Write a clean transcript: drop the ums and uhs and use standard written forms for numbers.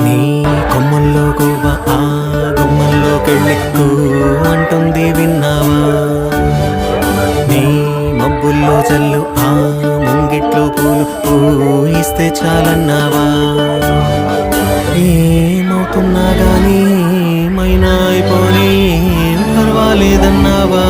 నీ కొమ్మల్లో గువ్వ ఆ గుమ్మల్లోకెళ్ళెక్కు అంటుంది విన్నావా? నీ మబ్బుల్లో జల్లు ఆ ముంగిట్లో పూలు పూయిస్తే చాలన్నావా? ఏమవుతున్నా గానీ మైనా అయిపోనీ పర్వాలేదన్నావా?